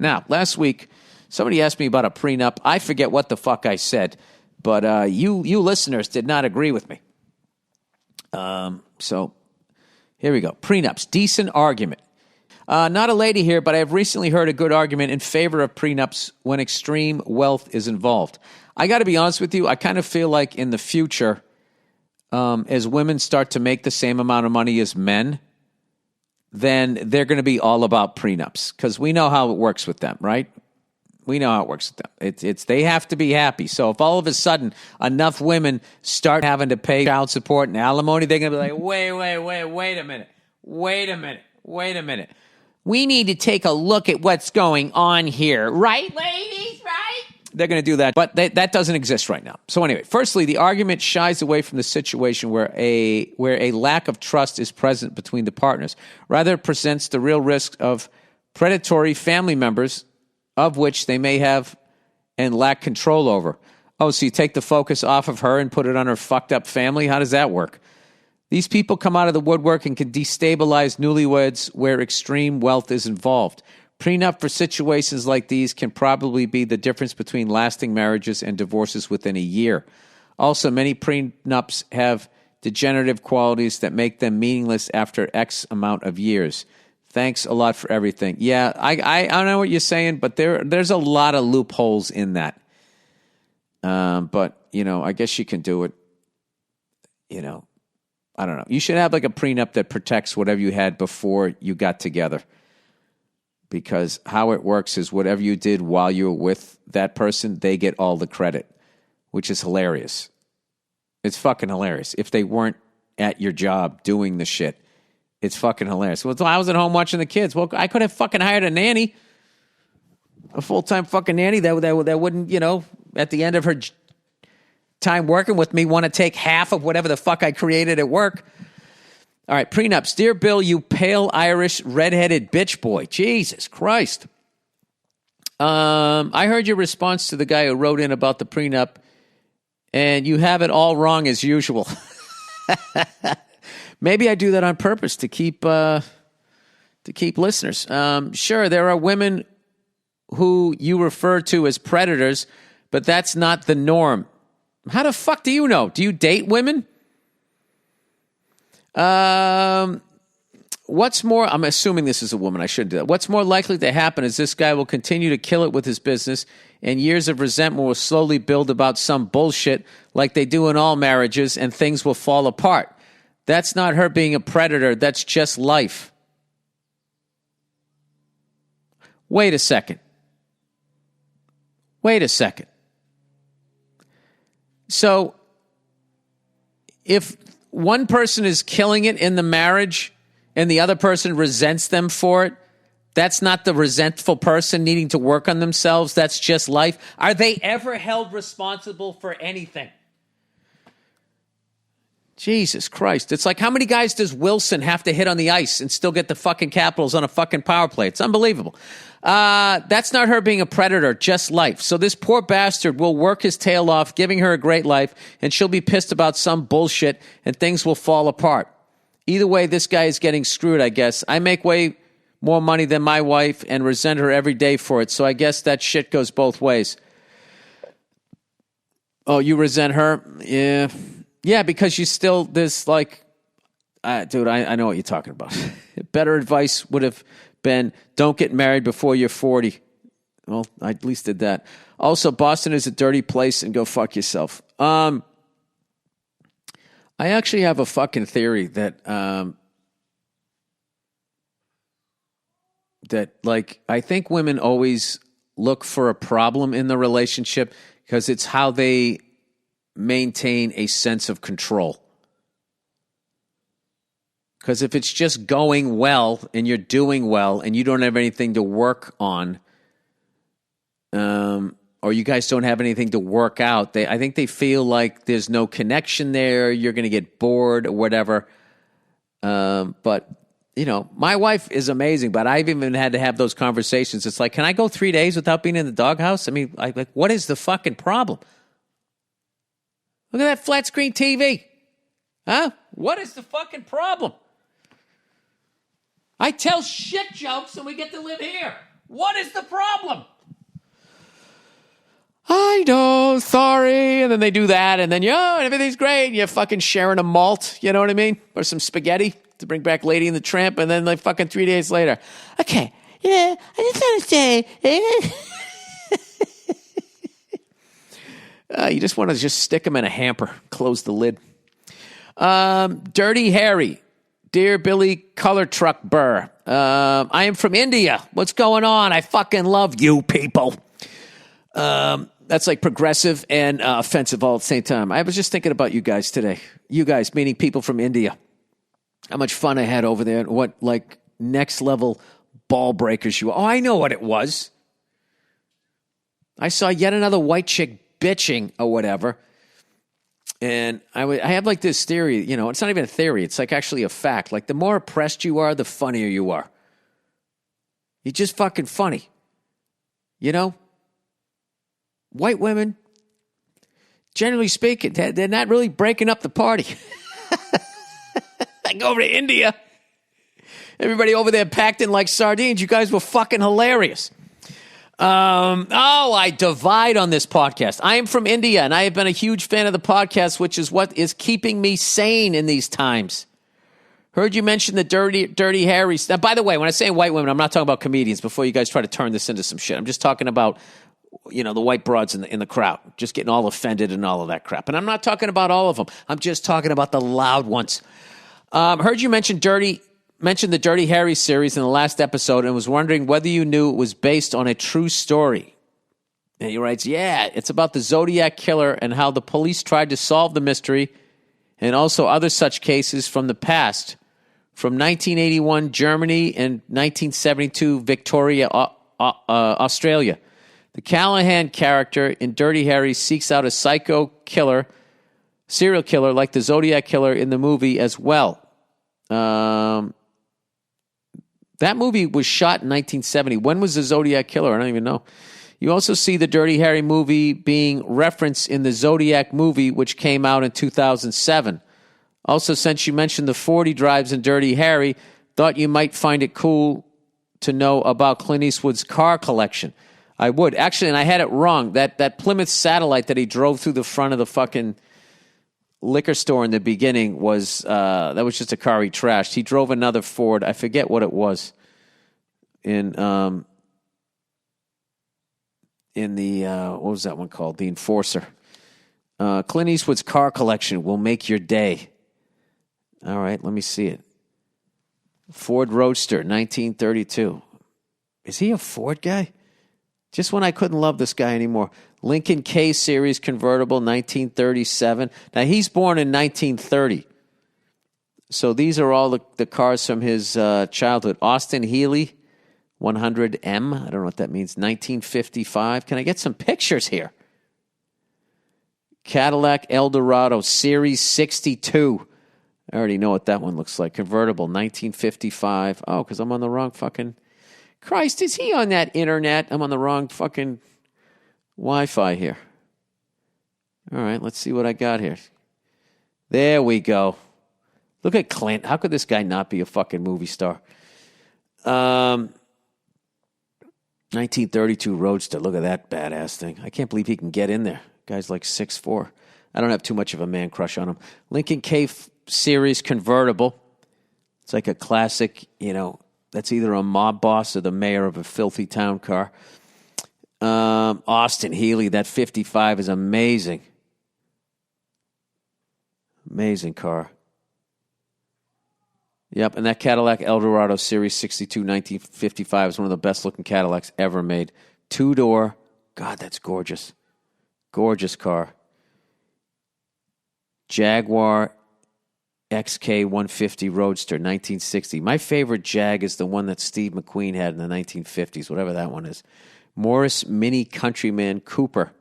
Now, last week, somebody asked me about a prenup. I forget what the fuck I said, but you listeners did not agree with me. So here we go. Prenups, decent argument. Not a lady here, but I have recently heard a good argument in favor of prenups when extreme wealth is involved. I got to be honest with you, I kind of feel like in the future, as women start to make the same amount of money as men, then they're going to be all about prenups because we know how it works with them, right? We know how it works with them. It's they have to be happy. So if all of a sudden enough women start having to pay child support and alimony, they're going to be like, wait a minute. We need to take a look at what's going on here. Right, ladies, right? They're going to do that, but that doesn't exist right now. So anyway, firstly, the argument shies away from the situation where a lack of trust is present between the partners. Rather, it presents the real risk of predatory family members of which they may have and lack control over. Oh, so you take the focus off of her and put it on her fucked up family? How does that work? These people come out of the woodwork and can destabilize newlyweds where extreme wealth is involved. Prenup for situations like these can probably be the difference between lasting marriages and divorces within a year. Also, many prenups have degenerative qualities that make them meaningless after X amount of years. Thanks a lot for everything. Yeah, I don't know what you're saying, but there's a lot of loopholes in that. But, I guess you can do it. I don't know. You should have like a prenup that protects whatever you had before you got together. Because how it works is whatever you did while you were with that person, they get all the credit, which is hilarious. It's fucking hilarious. If they weren't at your job doing the shit, it's fucking hilarious. Well, I was at home watching the kids. Well, I could have fucking hired a nanny, a full-time fucking nanny that wouldn't, at the end of her time working with me, want to take half of whatever the fuck I created at work. All right, prenups. Dear Bill, you pale Irish redheaded bitch boy. Jesus Christ. I heard your response to the guy who wrote in about the prenup, and you have it all wrong as usual. Maybe I do that on purpose to keep listeners. Sure, there are women who you refer to as predators, but that's not the norm. How the fuck do you know? Do you date women? What's more, I'm assuming this is a woman. I shouldn't do that. What's more likely to happen is this guy will continue to kill it with his business, and years of resentment will slowly build about some bullshit like they do in all marriages, and things will fall apart. That's not her being a predator. That's just life. Wait a second. So, if one person is killing it in the marriage and the other person resents them for it, that's not the resentful person needing to work on themselves. That's just life. Are they ever held responsible for anything? Jesus Christ. It's like, how many guys does Wilson have to hit on the ice and still get the fucking Capitals on a fucking power play? It's unbelievable. That's not her being a predator, just life. So this poor bastard will work his tail off, giving her a great life, and she'll be pissed about some bullshit, and things will fall apart. Either way, this guy is getting screwed, I guess. I make way more money than my wife and resent her every day for it, so I guess that shit goes both ways. Oh, you resent her? Yeah. Yeah, because you still, there's like, dude, I know what you're talking about. Better advice would have been, don't get married before you're 40. Well, I at least did that. Also, Boston is a dirty place and go fuck yourself. I actually have a fucking theory that, I think women always look for a problem in the relationship because it's how they maintain a sense of control. Because if it's just going well and you're doing well and you don't have anything to work on, or you guys don't have anything to work out, I think they feel like there's no connection there, you're going to get bored or whatever. But, my wife is amazing, but I've even had to have those conversations. It's like, can I go 3 days without being in the doghouse? I mean, what is the fucking problem? Look at that flat screen TV. Huh? What is the fucking problem? I tell shit jokes and we get to live here. What is the problem? I know, sorry. And then they do that, and then, everything's great. And you're fucking sharing a malt, you know what I mean? Or some spaghetti to bring back Lady and the Tramp, and then like fucking 3 days later. Okay, I just want to say... you just want to just stick them in a hamper, close the lid. Dirty Harry. Dear Billy Color Truck Burr. I am from India. What's going on? I fucking love you people. That's like progressive and offensive all at the same time. I was just thinking about you guys today. You guys, meaning people from India. How much fun I had over there and what like next level ball breakers you are. Oh, I know what it was. I saw yet another white chick bitching or whatever. And I have like this theory, it's not even a theory. It's like actually a fact. Like the more oppressed you are, the funnier you are. You're just fucking funny. White women, generally speaking, they're not really breaking up the party. I go over to India. Everybody over there packed in like sardines. You guys were fucking hilarious. I divide on this podcast. I am from India, and I have been a huge fan of the podcast, which is what is keeping me sane in these times. Heard you mention the Dirty Harry. Now, by the way, when I say white women, I'm not talking about comedians before you guys try to turn this into some shit. I'm just talking about, the white broads in the crowd, just getting all offended and all of that crap. And I'm not talking about all of them. I'm just talking about the loud ones. Heard you mention the Dirty Harry series in the last episode and was wondering whether you knew it was based on a true story. And he writes, yeah, it's about the Zodiac Killer and how the police tried to solve the mystery and also other such cases from the past, from 1981 Germany and 1972 Victoria, Australia. The Callahan character in Dirty Harry seeks out a serial killer like the Zodiac Killer in the movie as well. That movie was shot in 1970. When was the Zodiac Killer? I don't even know. You also see the Dirty Harry movie being referenced in the Zodiac movie, which came out in 2007. Also, since you mentioned the 40 drives in Dirty Harry, thought you might find it cool to know about Clint Eastwood's car collection. I would. Actually, and I had it wrong. That Plymouth Satellite that he drove through the front of the fucking liquor store in the beginning was that was just a car he trashed. He drove another Ford. I forget what it was. In the what was that one called? The Enforcer. Clint Eastwood's car collection will make your day. All right, let me see it. Ford Roadster, 1932. Is he a Ford guy? Just when I couldn't love this guy anymore. Lincoln K Series convertible, 1937. Now, he's born in 1930. So these are all the cars from his childhood. Austin Healey, 100M. I don't know what that means. 1955. Can I get some pictures here? Cadillac Eldorado, Series 62. I already know what that one looks like. Convertible, 1955. Oh, because I'm on the wrong fucking... Christ, is he on that internet? I'm on the wrong fucking Wi-Fi here. All right, let's see what I got here. There we go. Look at Clint. How could this guy not be a fucking movie star? 1932 Roadster. Look at that badass thing. I can't believe he can get in there. Guy's like 6'4". I don't have too much of a man crush on him. Lincoln K Series convertible. It's like a classic, that's either a mob boss or the mayor of a filthy town car. Austin Healey, that 55 is amazing. Amazing car. Yep, and that Cadillac Eldorado Series 62 1955 is one of the best looking Cadillacs ever made. Two-door. God, that's gorgeous. Gorgeous car. Jaguar XK 150 Roadster, 1960. My favorite Jag is the one that Steve McQueen had in the 1950s, whatever that one is. Morris Mini Countryman Cooper,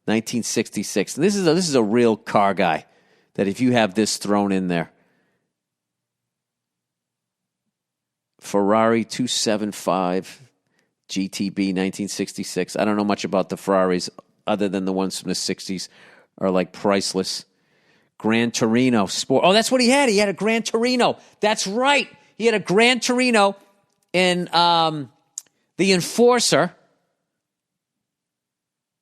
1966. And this is a real car guy, that if you have this thrown in there. Ferrari 275 GTB, 1966. I don't know much about the Ferraris other than the ones from the 60s are like priceless. Gran Torino Sport. Oh, that's what he had. He had a Gran Torino. That's right. He had a Gran Torino in the the enforcer.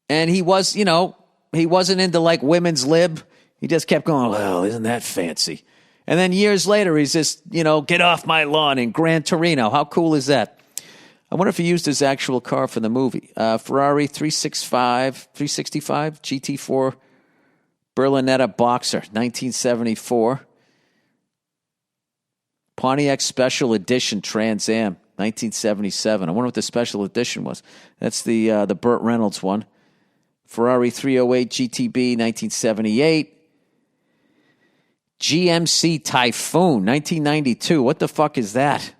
And he was, he wasn't into like women's lib. He just kept going, well, isn't that fancy? And then years later, he's just, get off my lawn in Gran Torino. How cool is that? I wonder if he used his actual car for the movie. Ferrari 365 GT4 Berlinetta Boxer, 1974. Pontiac Special Edition Trans Am, 1977. I wonder what the special edition was. That's the Burt Reynolds one. Ferrari 308 GTB, 1978. GMC Typhoon, 1992. What the fuck is that?